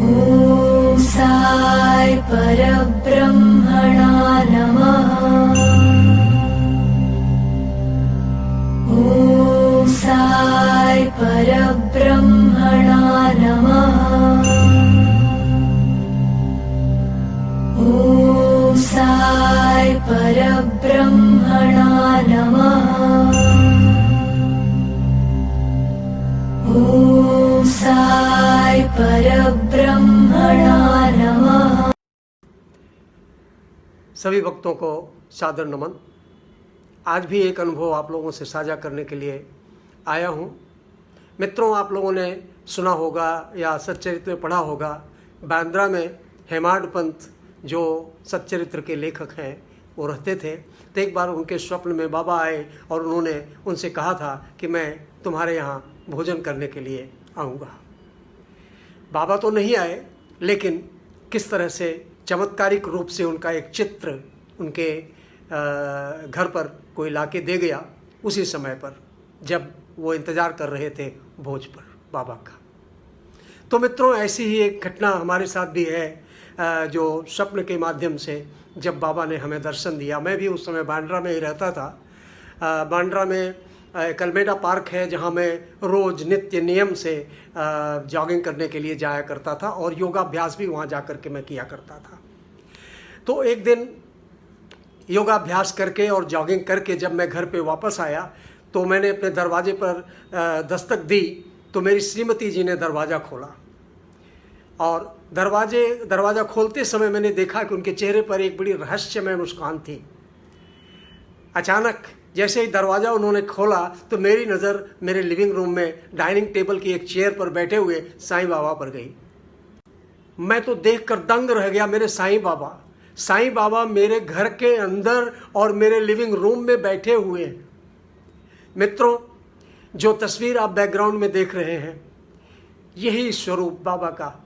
ॐ साई परब्रह्मणा नमः। ॐ साई परब्रह्मणा नमः। ॐ साई परब्रह्मणा नमः। ॐ साई परब्रह्मणा नमः। सभी भक्तों को सादर नमन। आज भी एक अनुभव आप लोगों से साझा करने के लिए आया हूँ। मित्रों, आप लोगों ने सुना होगा या सच्चरित्र में पढ़ा होगा, बांद्रा में हेमाड पंत जो सच्चरित्र के लेखक हैं वो रहते थे। तो एक बार उनके स्वप्न में बाबा आए और उन्होंने उनसे कहा था कि मैं तुम्हारे यहाँ भोजन करने के लिए आऊँगा। बाबा तो नहीं आए, लेकिन किस तरह से चमत्कारिक रूप से उनका एक चित्र उनके घर पर कोई लाके दे गया उसी समय पर, जब वो इंतज़ार कर रहे थे भोज पर बाबा का। तो मित्रों, ऐसी ही एक घटना हमारे साथ भी है जो स्वप्न के माध्यम से जब बाबा ने हमें दर्शन दिया। मैं भी उस समय बांद्रा में ही रहता था। बांद्रा में कलमेडा पार्क है जहाँ मैं रोज़ नित्य नियम से जॉगिंग करने के लिए जाया करता था और योगाभ्यास भी वहाँ जा कर के मैं किया करता था। तो एक दिन योगाभ्यास करके और जॉगिंग करके जब मैं घर पे वापस आया तो मैंने अपने दरवाजे पर दस्तक दी तो मेरी श्रीमती जी ने दरवाज़ा खोला और दरवाज़ा खोलते समय मैंने देखा कि उनके चेहरे पर एक बड़ी रहस्यमय मुस्कान थी। अचानक जैसे ही दरवाज़ा उन्होंने खोला तो मेरी नज़र मेरे लिविंग रूम में डाइनिंग टेबल की एक चेयर पर बैठे हुए साईं बाबा पर गई। मैं तो देखकर दंग रह गया। मेरे साईं बाबा मेरे घर के अंदर और मेरे लिविंग रूम में बैठे हुए हैं। मित्रों, जो तस्वीर आप बैकग्राउंड में देख रहे हैं, यही स्वरूप बाबा का।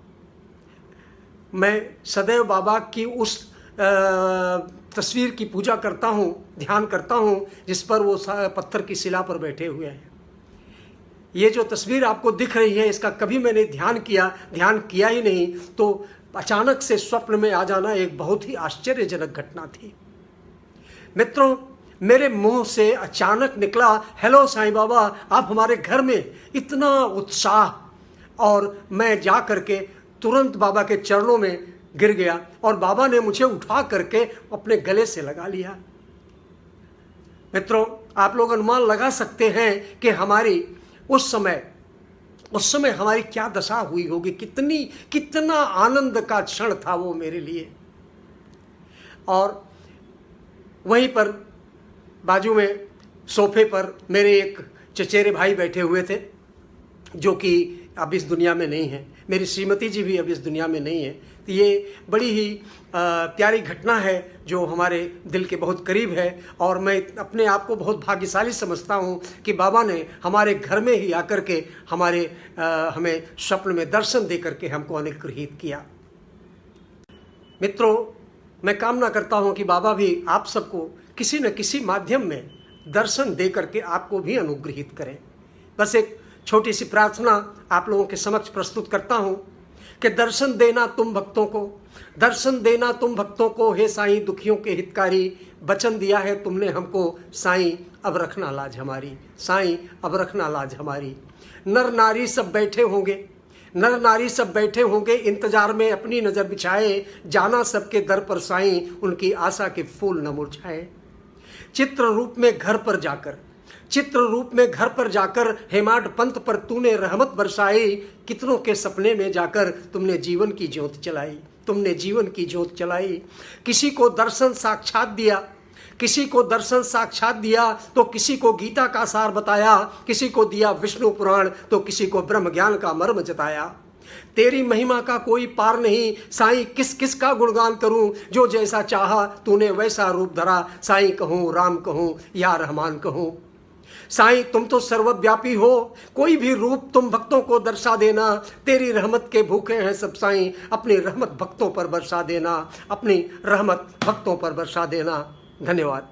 मैं सदैव बाबा की उस तस्वीर की पूजा करता हूँ, ध्यान करता हूँ जिस पर वो पत्थर की शिला पर बैठे हुए हैं। ये जो तस्वीर आपको दिख रही है, इसका कभी मैंने ध्यान किया ही नहीं। तो अचानक से स्वप्न में आ जाना एक बहुत ही आश्चर्यजनक घटना थी। मित्रों, मेरे मुंह से अचानक निकला, हेलो साईं बाबा, आप हमारे घर में। इतना उत्साह, और मैं जा करके तुरंत बाबा के चरणों में गिर गया और बाबा ने मुझे उठा करके अपने गले से लगा लिया। मित्रों, आप लोग अनुमान लगा सकते हैं कि हमारी उस समय हमारी क्या दशा हुई होगी। कितना आनंद का क्षण था वो मेरे लिए। और वहीं पर बाजू में सोफे पर मेरे एक चचेरे भाई बैठे हुए थे जो कि अब इस दुनिया में नहीं है। मेरी श्रीमती जी भी अब इस दुनिया में नहीं है। तो ये बड़ी ही प्यारी घटना है जो हमारे दिल के बहुत करीब है और मैं अपने आप को बहुत भाग्यशाली समझता हूँ कि बाबा ने हमारे घर में ही आकर के हमें स्वप्न में दर्शन दे करके हमको अनुग्रहित किया। मित्रों, मैं कामना करता हूँ कि बाबा भी आप सबको किसी न किसी माध्यम में दर्शन दे करके आपको भी अनुग्रहित करें। बस एक छोटी सी प्रार्थना आप लोगों के समक्ष प्रस्तुत करता हूँ कि दर्शन देना तुम भक्तों को, हे साईं दुखियों के हितकारी। वचन दिया है तुमने हमको, साईं अब रखना लाज हमारी, साईं अब रखना लाज हमारी। नर नारी सब बैठे होंगे इंतजार में अपनी नज़र बिछाए। जाना सबके दर पर साईं, उनकी आशा के फूल न मुरझाए। चित्र रूप में घर पर जाकर हेमाड पंत पर तूने रहमत बरसाई। कितनों के सपने में जाकर तुमने जीवन की ज्योत चलाई। किसी को दर्शन साक्षात दिया तो किसी को गीता का सार बताया, किसी को दिया विष्णु पुराण तो किसी को ब्रह्म ज्ञान का मर्म जताया। तेरी महिमा का कोई पार नहीं साईं, किस का गुणगान करूं। जो जैसा चाहा तूने वैसा रूप धरा। साईं कहूं राम कहूं या रहमान कहूं। साईं तुम तो सर्वव्यापी हो, कोई भी रूप तुम भक्तों को दर्शा देना। तेरी रहमत के भूखे हैं सब साईं, अपनी रहमत भक्तों पर बरसा देना। धन्यवाद।